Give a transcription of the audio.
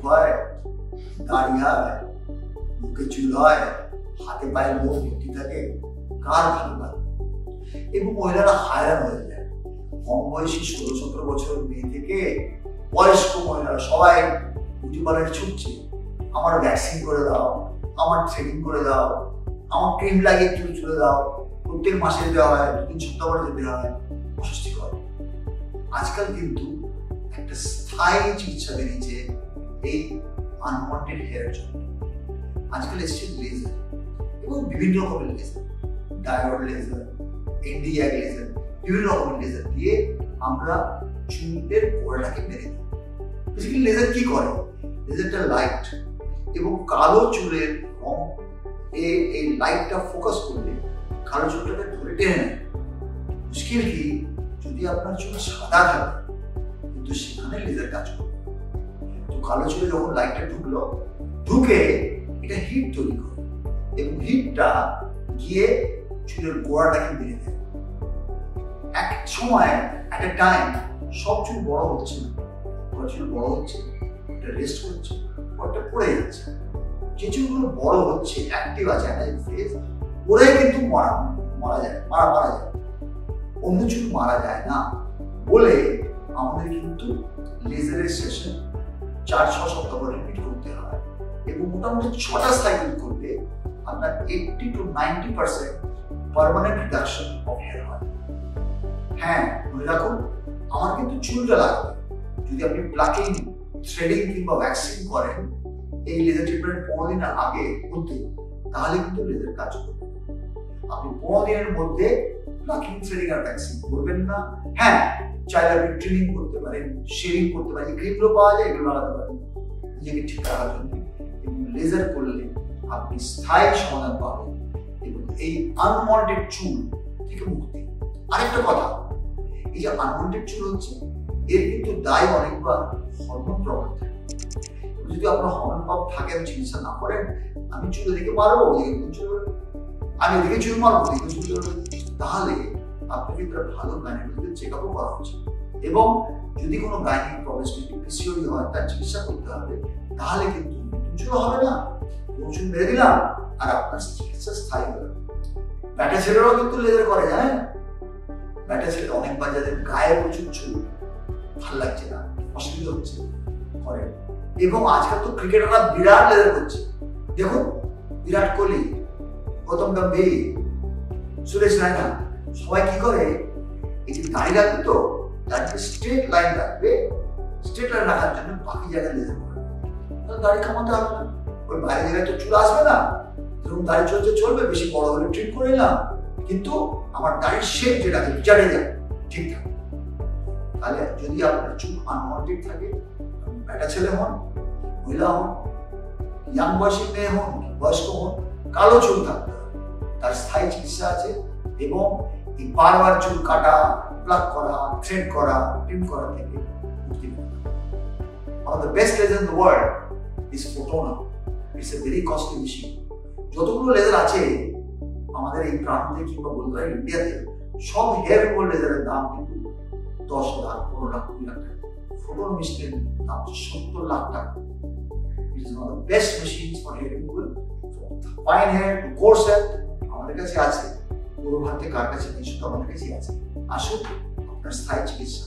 হয়, দাড়ি হয়, মুখে চুল হয়, হাতে পায়ে লোম ভর্তি থাকে, কার ভালো লাগে? এবং মহিলারা হায়রান হয়ে যায়। কম বয়সী 16-17 বছর মেয়ে থেকে বয়স্ক মহিলারা সবাই বিউটি পার্লারে ছুটছে, আমার ভ্যাকসিন করে দাও, আমার থ্রেডিং করে দাও, আমার ক্রিম লাগিয়ে চুল চুলে দাও, প্রত্যেক মাসে দেওয়া হয়, 2-3 সপ্তাহ পরে যেতে হয়। অস্বস্তিকর। আজকাল কিন্তু একটা স্থায়ী চিকিৎসা বেরিয়েছে এই আনওয়ান্টেড হেয়ারের জন্য। আজকাল এসছে লেজার এবং বিভিন্ন রকমের laser, diode laser, NDI laser, বিভিন্ন রকমের লেজার দিয়ে আমরা চুলের গোড়াটাকে মেরে দিই। বেসিক্যালি লেজার কি করে? লেজারটা লাইট এবং কালো চুলের রং এই লাইটটা ফোকাস করলে কালো চুলটাকে ধরে টেনে নেয়। মুশকিল কি, যদি আপনার চুল সাদা থাকে কিন্তু সেখানে লেজার কাজ করবে, তো কালো চুলে যখন লাইটটা ঢুকে এটা হিট তৈরি করে এবং হিটটা গিয়ে চুলের গোড়াটাকে মেরে দেয়। এক সময় এট এ টাইম সব চুল বড় হচ্ছে না, চুল বড় হচ্ছে, এটা রেস্ট করছে, ওটা পড়ে যাচ্ছে। যে চুলগুলো বড় হচ্ছে, অ্যাক্টিভ আছে, ওরাই কিন্তু মারা যায়। অন্য চুল মারা যায় না বলে আমাদের কিন্তু লেজারের সেশন 4-6 সপ্তাহ পরে রিপিট করতে হয় এবং মোটামুটি 6টা সাইকেল করলে আপনার 80 to 90% permanent reduction of hair হয়। হ্যাঁ, মনে রাখুন, আমার কিন্তু চুলটা লাগবে। যদি আপনি প্লাকিং, থ্রেডিং কিংবা ভ্যাকসিন করেন এই লেজার ট্রিটমেন্ট 15 দিনের আগে মধ্যে, তাহলে কিন্তু লেজার কাজ করবে। আপনি 15 দিনের মধ্যে প্লাকিং, থ্রেডিং আর ভ্যাকসিন করবেন না। হ্যাঁ, চাইলে আপনি ট্রিমিং করতে পারেন, শেভিং করতে পারেন, এই ক্রিমগুলো পাওয়া যায়, এগুলো লাগাতে পারেন নিজেকে ঠিক রাখার জন্য। এবং লেজার করলে আপনি স্থায়ী সমাধান পাবেন এবং এই আনওয়ান্টেড চুল থেকে মুক্তি। আরেকটা কথা, এই যে আনওয়ান্টেড চুল হচ্ছে, এর কিন্তু দায় অনেকবার হরমোন প্রবলেম থাকে। যদি আপনার হরমোন প্রবলেম থাকে, আমি চিকিৎসা না করেন, আমি চুল এদিকে মারবো, আমি এদিকে চুল মারবো, তাহলে আপনাকে ভালো গাইনোকোলজিক্যাল চেকআপও করা উচিত। এবং যদি কোনো গাইনিক প্রবলেম, পিসিওডি হয়, তার চিকিৎসা করতে হবে। তাহলে কিন্তু চুল হবে না, চুল মেরে দিলাম আর আপনার চিকিৎসা স্থায়ী হবে। ব্যাটা ছেলেরাও কিন্তু লেজার করে, হ্যাঁ, ব্যাটা ছেলে অনেকবার যাদের গায়ে প্রচুর চুল, ভাল লাগছে না, অসুবিধা হচ্ছে, করে। এবং আজকাল তো ক্রিকেটাররা বিরাট লেজার করছে। দেখুন, বিরাট কোহলি, গৌতম গম্ভীর, সুরেশ রায়না, সবাই কি করে, এই যে দাড়ি রাখবে, তো দাড়িতে স্ট্রেট লাইন রাখবে, স্ট্রেট লাইন রাখার জন্য বাকি জায়গায় লেজার করে। দাড়ি কামাতে হবে না, ওই বাইরে জায়গায় তো চুল আসবে না, যেরকম দাড়ি চলবে, বেশি বড় হলে ট্রিট করে নিলাম, কিন্তু আমার দাড়ির শেপ যেটা আছে বিচারে যায় ঠিক থাকে। তাহলে যদি আপনার চুল আনওয়ান্টেড থাকে, ব্যাটা ছেলে হন, মহিলা হন, ইয়াং বয়সী মেয়ে হন, বয়স্ক হন, কালো চুল থাকতে হবে, তার স্থায়ী চিকিৎসা আছে। এবং এই বারবার চুল কাটা, প্লাক করা, থ্রেড করা, ট্রিম করা থেকে মুক্তি পেতে হবে। One of the best lasers in the world is Photona. It's a very costly machine. যতগুলো লেজার আছে আমাদের এই প্রান্তে কিংবা বলতে পারি ইন্ডিয়াতে, সব হেয়ার রিমুভাল লেজারের দাম কিন্তু 10 লাখ, 15 লাখ, 20 লাখ টাকা। ফোটন মেশিনের দাম 70 লাখ টাকা। It is one of the best machines for hair removal. From fine hair to coarse hair আমাদের কাছে আছে। পুরো ভারতে কার কাছে নেই, শুধু আমাদের কাছেই আছে। আসুন, আপনার স্থায়ী চিকিৎসা